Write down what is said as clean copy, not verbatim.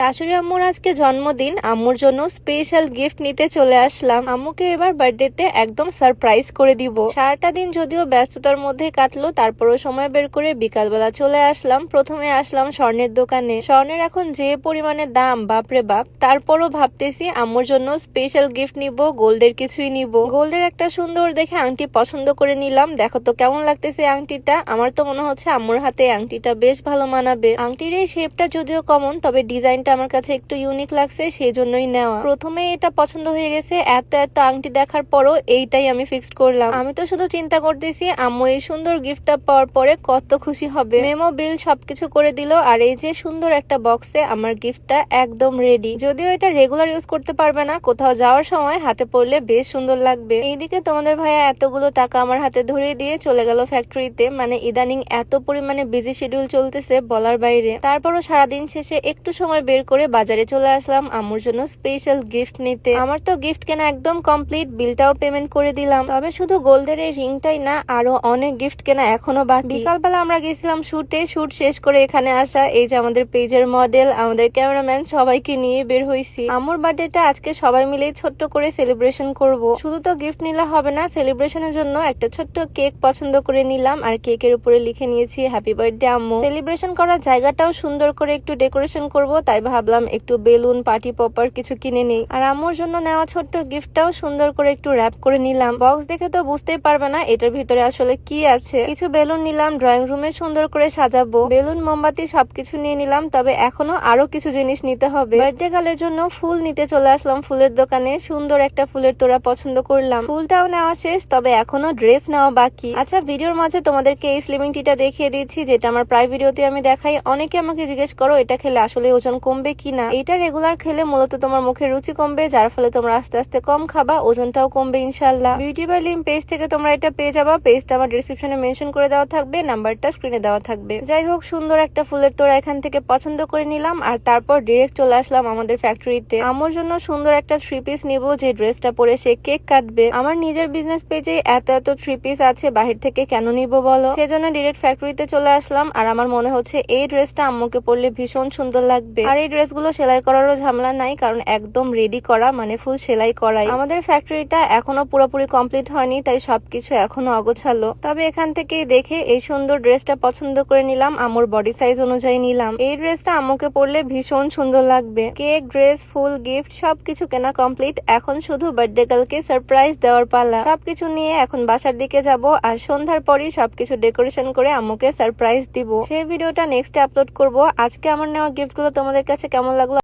শাশুড়ি আম্মুর আজকে জন্মদিন, আম্মুর জন্য স্পেশাল গিফট নিতে চলে আসলাম। আম্মুকে এবার বার্থডেতে একদম সারপ্রাইজ করে দিব। সারাটা দিন যদিও ব্যস্ততার মধ্যে কাটলো, তারপরও সময় বের করে বিকালবেলা চলে আসলাম। প্রথমে আসলাম স্বর্ণের দোকানে। স্বর্ণের এখন যে পরিমাণে দাম, বাপরে বাপ, তারপরও ভাবতেছি আম্মুর জন্য স্পেশাল গিফট নিব, গোল্ডের কিছুই নিব। গোল্ডের একটা সুন্দর দেখে আংটি পছন্দ করে নিলাম। দেখো তো কেমন লাগতেছে আংটিটা। আমার তো মনে হচ্ছে আম্মুর হাতে আংটিটা বেশ ভালো মানাবে। আংটির এই শেপটা যদিও কমন, তবে ডিজাইনটা আমার কাছে একটু ইউনিক লাগছে, সেই জন্যই নেওয়া। প্রথমে এটা পছন্দ হয়ে গেছে। এত এত আংটি দেখার পরও এইটাই আমি ফিক্সড করলাম। আমি তো শুধু চিন্তা করতেছি আম্মু এই সুন্দর গিফটটা পাওয়ার পরে কত খুশি হবে। মেমো বিল সবকিছু করে দিল, আর এই যে সুন্দর একটা বক্সে আমার গিফটটা একদম রেডি। যদিও এটা রেগুলার ইউজ করতে পারবে না, কোথাও যাওয়ার সময় হাতে পড়লে বেশ সুন্দর লাগবে। এইদিকে তোমাদের ভাইয়া এতগুলো টাকা আমার হাতে ধরিয়ে দিয়ে চলে গেল ফ্যাক্টরিতে। মানে ইদানিং এত পরিমাণে বিজি শিডিউল চলতেছে বলার বাইরে। তারপরও সারাদিন শেষে একটু সময় বের করে বাজারে চলে আসলাম আম্মুর জন্য স্পেশাল গিফট নিতে। আমার তো গিফট কেনা একদম কমপ্লিট, বিলটাও পেমেন্ট করে দিলাম। তবে শুধু গোল্ডের এই রিংটাই না, আরো অনেক গিফট কেনা এখনো বাকি। বিকালবেলা আমরা গেছিলাম শুটে, শুট শেষ করে এখানে আসা। এই যে আমাদের পেজের মডেল, আমাদের ক্যামেরাম্যান, সবাইকে নিয়ে বের হয়েছি। আম্মুর বার্থডেটা আজকে সবাই মিলে ছোট্ট করে সেলিব্রেশন করব। শুধু তো গিফট নিলে হবে না, সেলিব্রেশনের জন্য একটা ছোট্ট কেক পছন্দ করে নিলাম, আর কেকের উপরে লিখে নিয়েছি হ্যাপি বার্থডে আম্মু। সেলিব্রেশন করার জায়গাটাও সুন্দর করে একটু ডেকোরেশন করব, তাই ভাবলাম একটু বেলুন, পার্টি পপার কিছু কিনে নেই। আর আম্মুর জন্য নেওয়া ছোট্ট গিফটটাও সুন্দর করে একটু র্যাপ করে নিলাম। বক্স দেখে তো বুঝতেই পারবে না এটার ভিতরে আসলে কি আছে। কিছু বেলুন নিলাম, ড্রয়িং রুমে সুন্দর করে সাজাবো। বেলুন, মোমবাতি সবকিছু নিয়ে নিলাম, তবে এখনো আরো কিছু জিনিস নিতে হবে। বার্থডে গার্লের জন্য ফুল নিতে চলে আসলাম ফুলের দোকানে। সুন্দর একটা ফুলের তোড়া পছন্দ করলাম। ফুলটাও নেওয়া শেষ, তবে এখনো ড্রেস নেওয়া বাকি। আচ্ছা, ভিডিওর মাঝে তোমাদেরকে এই স্লিমিং টিটা দেখিয়ে দিচ্ছি, যেটা আমার প্রায় ভিডিওতে আমি দেখাই। অনেকে আমাকে জিজ্ঞেস করো এটা খেলে আসলে ওজন কমবে কিনা। এটা রেগুলার খেলে মূলত তোমার মুখের রুচি কমবে, যার ফলে তোমরা আস্তে আস্তে কম খাবা, ওজনটাও কমবে ইনশাল্লাহ। বিউটি বাই লিম পেজ থেকে তোমরা এটা পেয়ে যাবা। পেজটা আমার ডিসক্রিপশনে মেনশন করে দেওয়া থাকবে, নাম্বারটা স্ক্রিনে দেওয়া থাকবে। যাই হোক, সুন্দর একটা ফুলের তোড়া এখান থেকে পছন্দ করে নিলাম, আর তারপর ডিরেক্ট চলে আসলাম আমাদের ফ্যাক্টরিতে। আমার জন্য সুন্দর একটা 3 পিস নিব, যে ড্রেসটা পরে সে কেক কাটবে। আমার নিজের বিজনেস পেজে এত এত 3 পিস আছে, বাহির থেকে কেন নিব বলো। সেজন্য ডিরেক্ট ফ্যাক্টরিতে চলে আসলাম, আর আমার মনে হচ্ছে এই ড্রেসটা আম্মুকে পরলে ভীষণ সুন্দর লাগবে। আর এই ড্রেসগুলো সেলাই করারও ঝামেলা নাই, কারণ একদম রেডি করা, মানে ফুল সেলাই করাই। আমাদের ফ্যাক্টরিটা এখনো পুরোপুরি কমপ্লিট হয়নি, তাই সবকিছু এখনো অগোছালো। তবে এখান থেকে দেখে এই সুন্দর ড্রেসটা পছন্দ করে নিলাম, আম্মুর বডি সাইজ অনুযায়ী নিলাম। এই ড্রেসটা আম্মুকে পরলে ভীষণ সুন্দর লাগবে। কেক, ড্রেস, ফুল, গিফট সবকিছু কেনা কমপ্লিট। এখন শুধু বার্থডে গার্লকে সারপ্রাইজ দেওয়ার পালা। সবকিছু নিয়ে এখন বাসার দিকে যাব, আর সন্ধ্যার পরই সবকিছু ডেকোরেশন করে আম্মুকে সারপ্রাইজ দিব। সেই ভিডিওটা নেক্সট আপলোড করব। আজকে আমার নেওয়া গিফট গুলো তোমাদের কাছে কেমন লাগলো